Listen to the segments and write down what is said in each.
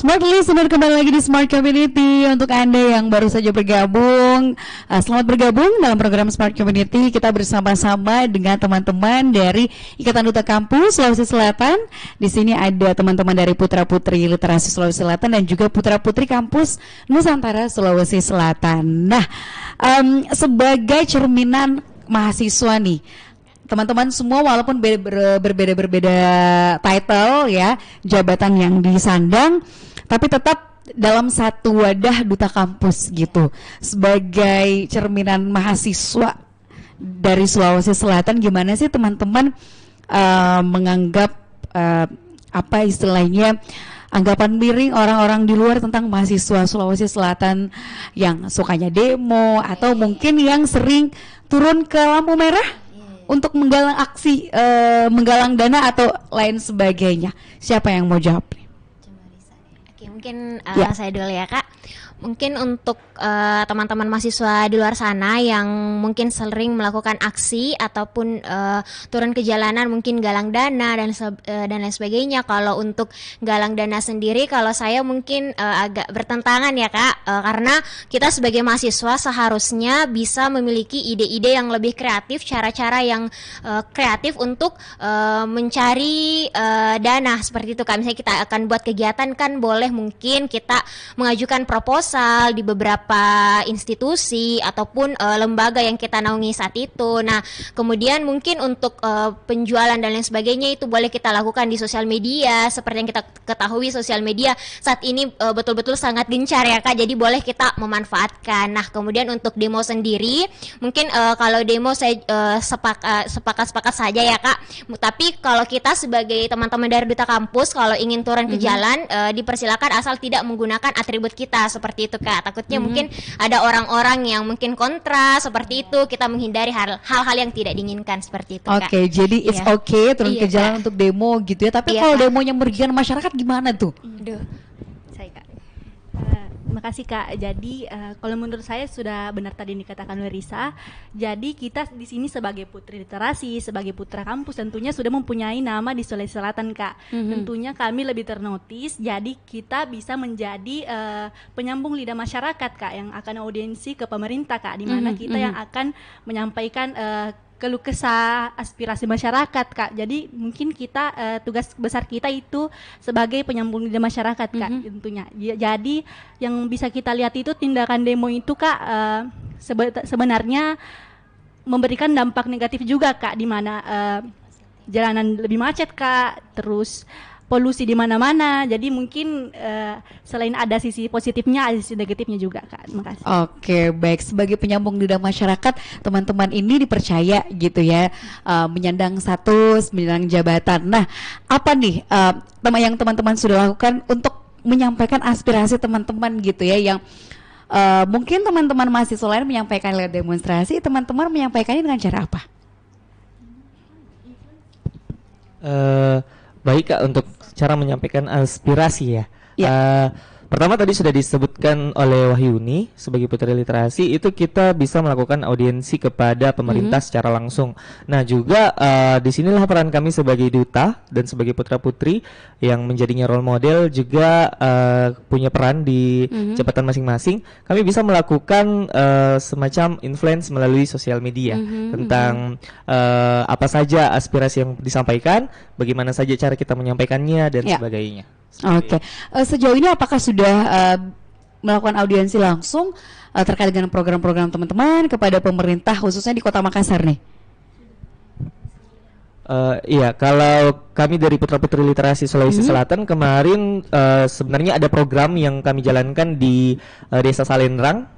Smart Listener, kembali lagi di Smart Community. Untuk Anda yang baru saja bergabung, selamat bergabung dalam program Smart Community. Kita bersama-sama dengan teman-teman dari Ikatan Duta Kampus Sulawesi Selatan. Di sini ada teman-teman dari Putra Putri Literasi Sulawesi Selatan dan juga Putra Putri Kampus Nusantara Sulawesi Selatan. Nah, sebagai cerminan mahasiswa nih, teman-teman semua walaupun berbeda-berbeda title ya, jabatan yang disandang, tapi tetap dalam satu wadah duta kampus gitu. Sebagai cerminan mahasiswa dari Sulawesi Selatan, gimana sih teman-teman menganggap apa istilahnya, anggapan miring orang-orang di luar tentang mahasiswa Sulawesi Selatan yang sukanya demo atau mungkin yang sering turun ke lampu merah untuk menggalang aksi, menggalang dana atau lain sebagainya. Siapa yang mau jawab? Oke, mungkin saya dulu ya, Kak. Mungkin untuk teman-teman mahasiswa di luar sana yang mungkin sering melakukan aksi ataupun turun ke jalanan, mungkin galang dana dan lain sebagainya. Kalau untuk galang dana sendiri, kalau saya mungkin agak bertentangan ya, Kak, karena kita sebagai mahasiswa seharusnya bisa memiliki ide-ide yang lebih kreatif, cara-cara yang kreatif untuk mencari dana seperti itu, Kak. Misalnya kita akan buat kegiatan, kan boleh mungkin kita mengajukan proposal di beberapa institusi ataupun lembaga yang kita naungi saat itu. Nah, kemudian mungkin untuk penjualan dan lain sebagainya itu boleh kita lakukan di sosial media. Seperti yang kita ketahui, sosial media saat ini betul-betul sangat gencar ya, Kak. Jadi boleh kita memanfaatkan. Nah, kemudian untuk demo sendiri, mungkin kalau demo saya sepakat saja ya, Kak. Tapi kalau kita sebagai teman-teman dari Duta Kampus, kalau ingin turun ke jalan, dipersilakan asal tidak menggunakan atribut kita seperti itu, Kak. Takutnya mungkin ada orang-orang yang mungkin kontra seperti itu, kita menghindari hal-hal yang tidak diinginkan seperti itu, Kak. Oke, jadi it's okay turun ke jalan untuk demo gitu ya. Tapi kalau demonya merugikan masyarakat gimana tuh? Saya, Kak. Terima kasih, Kak. Jadi kalau menurut saya sudah benar tadi dikatakan oleh Risa. Jadi kita di sini sebagai Putri Literasi, sebagai Putra Kampus tentunya sudah mempunyai nama di Sulawesi Selatan, Kak. Tentunya kami lebih ternotis. Jadi kita bisa menjadi penyambung lidah masyarakat, Kak, yang akan audiensi ke pemerintah, Kak, di mana kita yang akan menyampaikan keluh kesah aspirasi masyarakat, Kak. Jadi mungkin kita tugas besar kita itu sebagai penyambung lidah masyarakat, Kak, tentunya. Jadi yang bisa kita lihat itu tindakan demo itu, Kak, sebenarnya memberikan dampak negatif juga, Kak, di mana jalanan lebih macet, Kak, terus polusi di mana-mana. Jadi mungkin selain ada sisi positifnya, ada sisi negatifnya juga, Kak. Terima kasih. Oke, baik. Sebagai penyambung lidah masyarakat, teman-teman ini dipercaya gitu ya, menyandang status, menyandang jabatan. Nah, apa nih yang teman-teman sudah lakukan untuk menyampaikan aspirasi teman-teman gitu ya, yang mungkin teman-teman mahasiswa lain menyampaikan lewat demonstrasi, teman-teman menyampaikannya dengan cara apa? Baik, Kak, untuk cara menyampaikan aspirasi ya. Pertama tadi sudah disebutkan oleh Wahyuni, sebagai Putri Literasi itu kita bisa melakukan audiensi kepada pemerintah secara langsung. Nah, juga disinilah peran kami sebagai duta dan sebagai putra putri yang menjadinya role model juga punya peran di jabatan masing-masing. Kami bisa melakukan semacam influence melalui sosial media tentang apa saja aspirasi yang disampaikan, bagaimana saja cara kita menyampaikannya dan sebagainya. Oke. Sejauh ini apakah sudah melakukan audiensi langsung terkait dengan program-program teman-teman kepada pemerintah khususnya di Kota Makassar nih? Iya, kalau kami dari Putra Putri Literasi Sulawesi Selatan kemarin sebenarnya ada program yang kami jalankan di Desa Salenrang,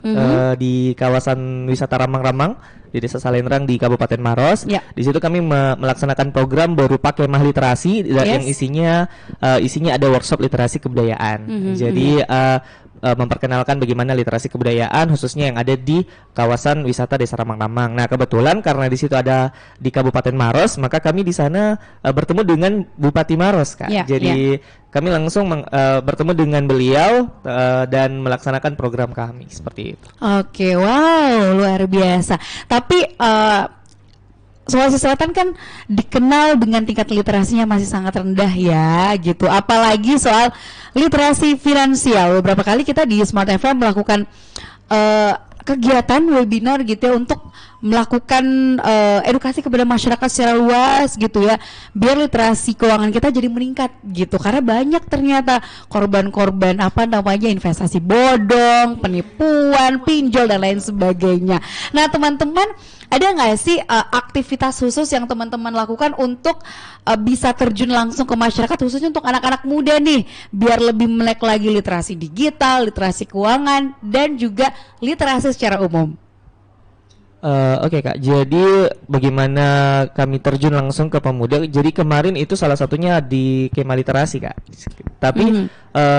di kawasan wisata Ramang-Ramang, di Desa Salenrang di Kabupaten Maros. Di situ kami melaksanakan program berupa kemah literasi yang isinya ada workshop literasi kebudayaan. Jadi memperkenalkan bagaimana literasi kebudayaan khususnya yang ada di kawasan wisata Desa Ramang-Ramang. Nah, kebetulan karena di situ ada di Kabupaten Maros, maka kami di sana bertemu dengan Bupati Maros, Kak. Jadi kami langsung bertemu dengan beliau dan melaksanakan program kami seperti itu. Oke, wow, luar biasa. Tapi Sulawesi Selatan kan dikenal dengan tingkat literasinya masih sangat rendah ya gitu. Apalagi soal literasi finansial. Beberapa kali kita di Smart FM melakukan kegiatan webinar gitu ya untuk melakukan edukasi kepada masyarakat secara luas gitu ya, biar literasi keuangan kita jadi meningkat gitu, karena banyak ternyata korban-korban investasi bodong, penipuan, pinjol dan lain sebagainya. Nah teman-teman, ada nggak sih aktivitas khusus yang teman-teman lakukan untuk bisa terjun langsung ke masyarakat, khususnya untuk anak-anak muda nih, biar lebih melek lagi literasi digital, literasi keuangan, dan juga literasi secara umum? Oke Kak, jadi bagaimana kami terjun langsung ke pemuda? Jadi kemarin itu salah satunya di Kema Literasi Kak. Tapi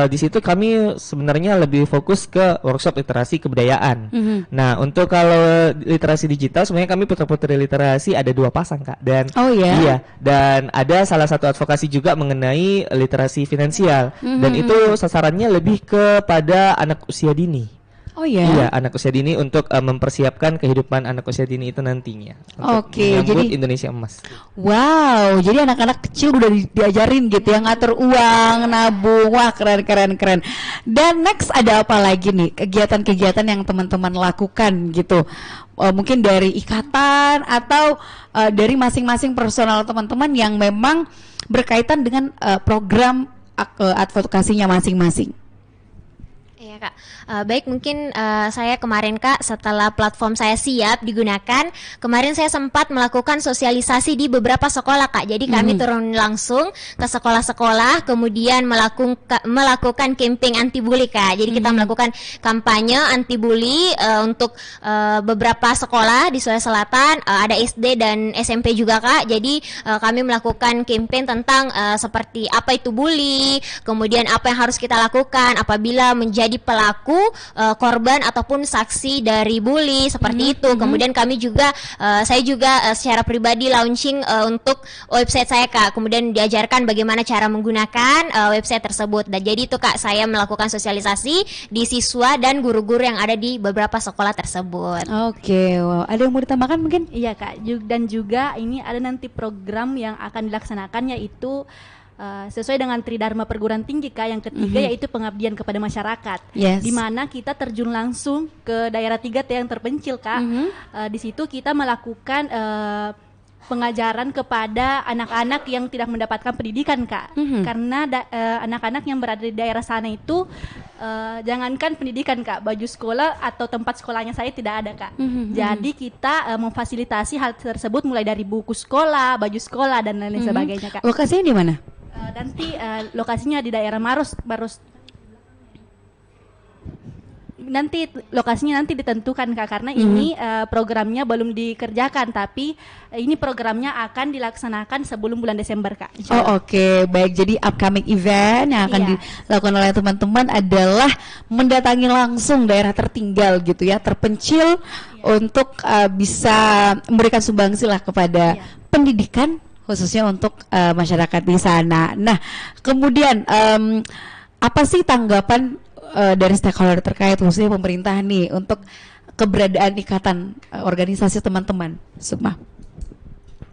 di situ kami sebenarnya lebih fokus ke workshop literasi kebudayaan. Nah untuk kalau literasi digital sebenarnya kami putra-putri literasi ada 2 pasang Kak. Dan iya, dan ada salah satu advokasi juga mengenai literasi finansial. Dan itu sasarannya lebih kepada anak usia dini. Oh ya. Iya, anak usia dini untuk mempersiapkan kehidupan anak usia dini itu nantinya. Oke, jadi jadi Indonesia Emas. Wow, jadi anak-anak kecil udah diajarin gitu ya, ngatur uang, nabung. Wah, keren. Dan next ada apa lagi nih kegiatan-kegiatan yang teman-teman lakukan gitu? Mungkin dari ikatan atau dari masing-masing personal teman-teman yang memang berkaitan dengan program advokasinya masing-masing. Iya Kak, baik mungkin saya kemarin Kak setelah platform saya siap digunakan, kemarin saya sempat melakukan sosialisasi di beberapa sekolah Kak. Jadi kami turun langsung ke sekolah-sekolah, kemudian melakukan campaign anti bully Kak. Jadi kita melakukan kampanye anti bully untuk beberapa sekolah di Sulawesi Selatan, ada SD dan SMP juga Kak. Jadi kami melakukan campaign tentang seperti apa itu bully, kemudian apa yang harus kita lakukan apabila menjadi pelaku, korban ataupun saksi dari bully seperti itu. Kemudian kami juga saya juga secara pribadi launching untuk website saya Kak. Kemudian diajarkan bagaimana cara menggunakan website tersebut. Dan jadi itu Kak, saya melakukan sosialisasi di siswa dan guru-guru yang ada di beberapa sekolah tersebut. Oke, wow. Ada yang mau ditambahkan mungkin? Iya Kak, dan juga ini ada nanti program yang akan dilaksanakan, yaitu sesuai dengan Tridharma Perguruan Tinggi Kak, yang ketiga yaitu pengabdian kepada masyarakat. Di mana kita terjun langsung ke daerah 3T yang terpencil Kak. Di situ kita melakukan pengajaran kepada anak-anak yang tidak mendapatkan pendidikan Kak. Karena anak-anak yang berada di daerah sana itu jangankan pendidikan Kak, baju sekolah atau tempat sekolahnya saya tidak ada Kak. Jadi kita memfasilitasi hal tersebut mulai dari buku sekolah, baju sekolah dan lain sebagainya Kak. Lokasinya di mana? Nanti lokasinya di daerah Maros. Nanti lokasinya nanti ditentukan Kak, karena ini programnya belum dikerjakan, tapi ini programnya akan dilaksanakan sebelum bulan Desember Kak. Oke, baik. Jadi upcoming event yang akan dilakukan oleh teman-teman adalah mendatangi langsung daerah tertinggal gitu ya, terpencil, untuk bisa memberikan sumbangsi lah kepada pendidikan, khususnya untuk masyarakat di sana. Nah, kemudian apa sih tanggapan dari stakeholder terkait, khususnya pemerintah nih, untuk keberadaan ikatan organisasi teman-teman, Sukma?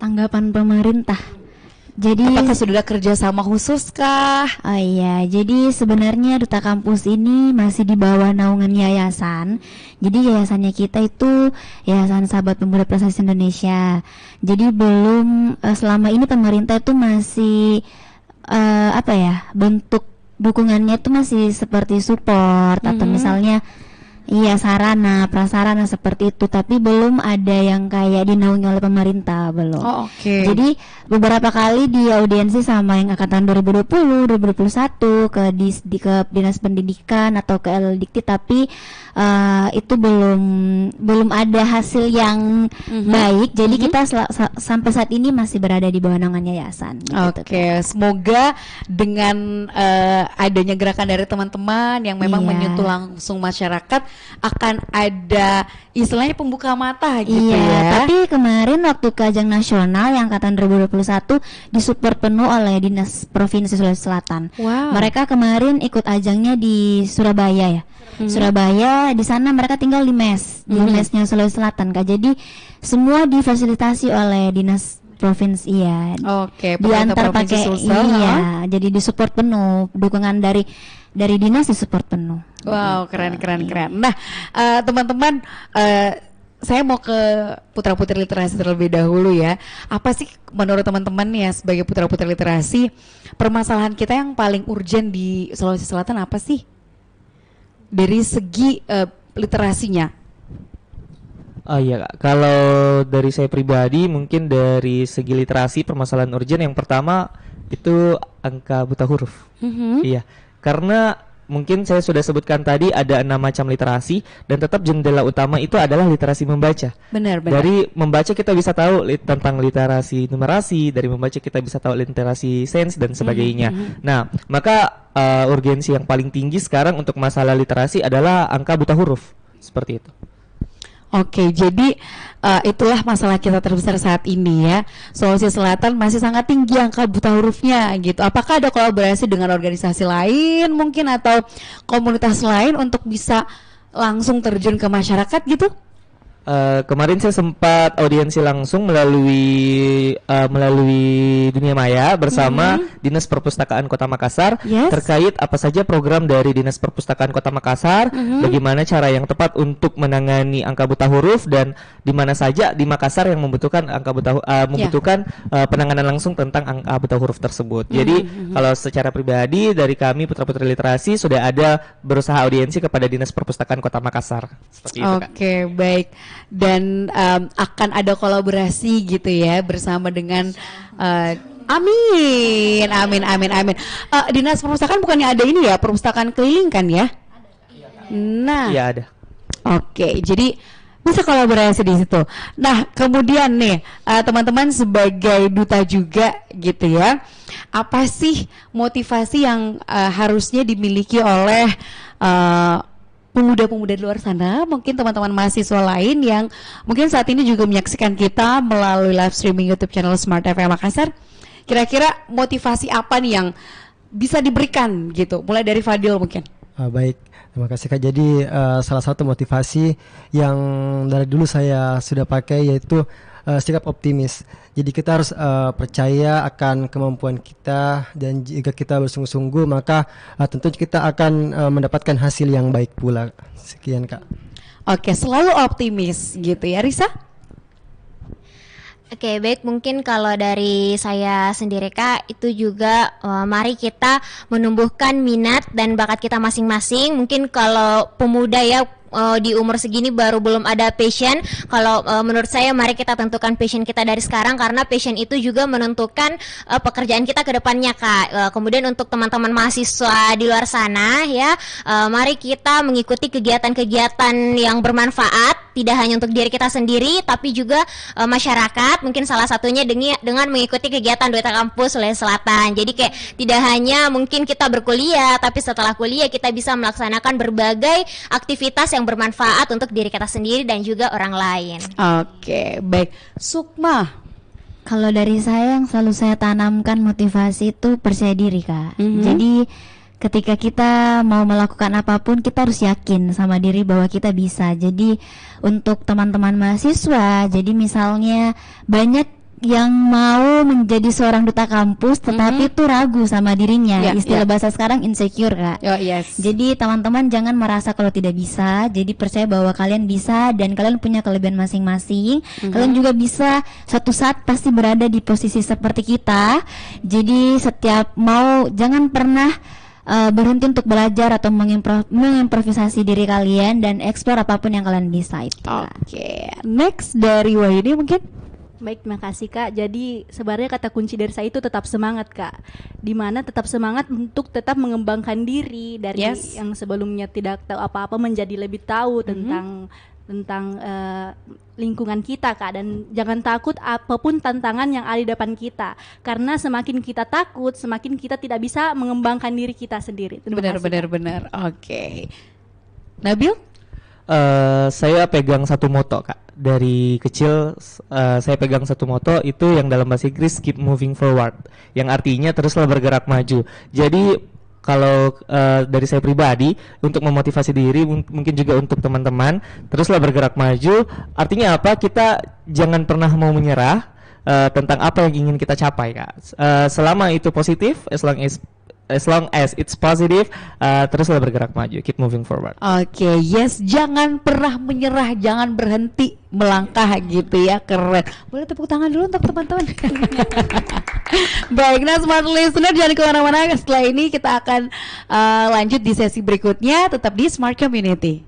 Tanggapan pemerintah. Jadi apakah sudah ada kerjasama khusus kah? Oh iya, jadi sebenarnya Duta Kampus ini masih di bawah naungan yayasan. Jadi yayasannya kita itu Yayasan Sahabat Pemuda Prestasi Indonesia. Jadi belum selama ini pemerintah itu masih bentuk dukungannya itu masih seperti support atau misalnya sarana, prasarana seperti itu, tapi belum ada yang kayak dinaungi oleh pemerintah, belum. Jadi beberapa kali di audiensi sama yang angkatan 2020, 2021 ke Dinas Pendidikan atau ke LDikti, tapi itu belum ada hasil yang baik. Jadi kita sampai saat ini masih berada di bawah naungan yayasan. Semoga dengan adanya gerakan dari teman-teman yang memang menyentuh langsung masyarakat, akan ada istilahnya pembuka mata gitu iya, ya. Tapi kemarin waktu ke ajang nasional yang angkatan 2021 disupport penuh oleh Dinas Provinsi Sulawesi Selatan. Wow. Mereka kemarin ikut ajangnya di Surabaya ya. Surabaya, di sana mereka tinggal di mes, di mesnya Sulawesi Selatan Kak. Jadi semua difasilitasi oleh Dinas Provinsi ya. Oke, diantar pakai iya, jadi disupport penuh, dukungan dari dinas disupport penuh. Wow, keren. Nah, teman-teman, saya mau ke putra-putri literasi terlebih dahulu ya. Apa sih menurut teman-teman ya sebagai putra-putri literasi, permasalahan kita yang paling urgent di Sulawesi Selatan apa sih? Dari segi literasinya. Oh iya Kak, kalau dari saya pribadi mungkin dari segi literasi permasalahan urgent yang pertama itu angka buta huruf. Iya, karena mungkin saya sudah sebutkan tadi ada 6 macam literasi dan tetap jendela utama itu adalah literasi membaca. Benar. Dari membaca kita bisa tahu tentang literasi numerasi, dari membaca kita bisa tahu literasi sains dan sebagainya. Nah, maka urgensi yang paling tinggi sekarang untuk masalah literasi adalah angka buta huruf. Seperti itu. Oke, jadi itulah masalah kita terbesar saat ini ya. Sulawesi Selatan masih sangat tinggi angka buta hurufnya gitu. Apakah ada kolaborasi dengan organisasi lain mungkin atau komunitas lain untuk bisa langsung terjun ke masyarakat gitu? Kemarin saya sempat audiensi langsung melalui Dunia Maya bersama Dinas Perpustakaan Kota Makassar terkait apa saja program dari Dinas Perpustakaan Kota Makassar, bagaimana cara yang tepat untuk menangani angka buta huruf dan di mana saja di Makassar yang membutuhkan penanganan langsung tentang angka buta huruf tersebut. Jadi kalau secara pribadi dari kami putra-putri literasi sudah ada berusaha audiensi kepada Dinas Perpustakaan Kota Makassar. Seperti itu, Kak. Oke, baik. Dan akan ada kolaborasi gitu ya bersama dengan amin. Dinas Perpustakaan bukannya ada ini ya, perpustakaan keliling kan ya? Nah, iya ada. Oke, jadi bisa kolaborasi di situ. Nah, kemudian nih teman-teman sebagai duta juga gitu ya, apa sih motivasi yang harusnya dimiliki oleh pemuda-pemuda di luar sana, mungkin teman-teman mahasiswa lain yang mungkin saat ini juga menyaksikan kita melalui live streaming YouTube channel Smart FM Makassar. Kira-kira motivasi apa nih yang bisa diberikan gitu? Mulai dari Fadil mungkin. Baik, terima kasih Kak. Jadi salah satu motivasi yang dari dulu saya sudah pakai yaitu sikap optimis. Jadi kita harus percaya akan kemampuan kita dan jika kita bersungguh-sungguh maka tentu kita akan mendapatkan hasil yang baik pula. Sekian Kak. Oke, selalu optimis gitu ya, Risa? Oke, baik, mungkin kalau dari saya sendiri Kak, itu juga mari kita menumbuhkan minat dan bakat kita masing-masing. Mungkin kalau pemuda ya di umur segini baru belum ada passion. Kalau menurut saya mari kita tentukan passion kita dari sekarang, karena passion itu juga menentukan pekerjaan kita ke depannya Kak. Kemudian untuk teman-teman mahasiswa di luar sana ya, mari kita mengikuti kegiatan-kegiatan yang bermanfaat, tidak hanya untuk diri kita sendiri tapi juga masyarakat. Mungkin salah satunya dengan mengikuti kegiatan Duta Kampus Sulawesi Selatan. Jadi kayak tidak hanya mungkin kita berkuliah, tapi setelah kuliah kita bisa melaksanakan berbagai aktivitas yang bermanfaat untuk diri kita sendiri dan juga orang lain. Oke, baik. Sukma. Kalau dari saya yang selalu saya tanamkan motivasi itu percaya diri Kak. Jadi ketika kita mau melakukan apapun kita harus yakin sama diri bahwa kita bisa. Jadi untuk teman-teman mahasiswa, jadi misalnya banyak yang mau menjadi seorang duta kampus tetapi itu ragu sama dirinya, istilah bahasa sekarang insecure Kak. Jadi teman-teman jangan merasa kalau tidak bisa, jadi percaya bahwa kalian bisa dan kalian punya kelebihan masing-masing. Kalian juga bisa suatu saat pasti berada di posisi seperti kita. Jadi setiap mau jangan pernah berhenti untuk belajar atau mengimprovisasi diri kalian dan eksplor apapun yang kalian bisa itu. Oke, next dari Wahyudi mungkin. Baik, terima kasih Kak. Jadi sebenarnya kata kunci dari saya itu tetap semangat Kak. Dimana tetap semangat untuk tetap mengembangkan diri dari yang sebelumnya tidak tahu apa-apa menjadi lebih tahu tentang lingkungan kita Kak. Dan jangan takut apapun tantangan yang ada di depan kita. Karena semakin kita takut, semakin kita tidak bisa mengembangkan diri kita sendiri. Benar. Oke. Nabil? Saya pegang satu moto Kak. Dari kecil saya pegang satu moto itu yang dalam bahasa Inggris keep moving forward, yang artinya teruslah bergerak maju. Jadi kalau dari saya pribadi untuk memotivasi diri, mungkin juga untuk teman-teman, teruslah bergerak maju. Artinya apa? Kita jangan pernah mau menyerah tentang apa yang ingin kita capai Kak. Selama itu positif, as long as it's positive, teruslah bergerak maju, keep moving forward. Oke, yes, jangan pernah menyerah, jangan berhenti melangkah gitu ya, keren. Boleh tepuk tangan dulu untuk teman-teman. Baik, nah smart listener jangan kemana-mana. Setelah ini kita akan lanjut di sesi berikutnya, tetap di Smart Community.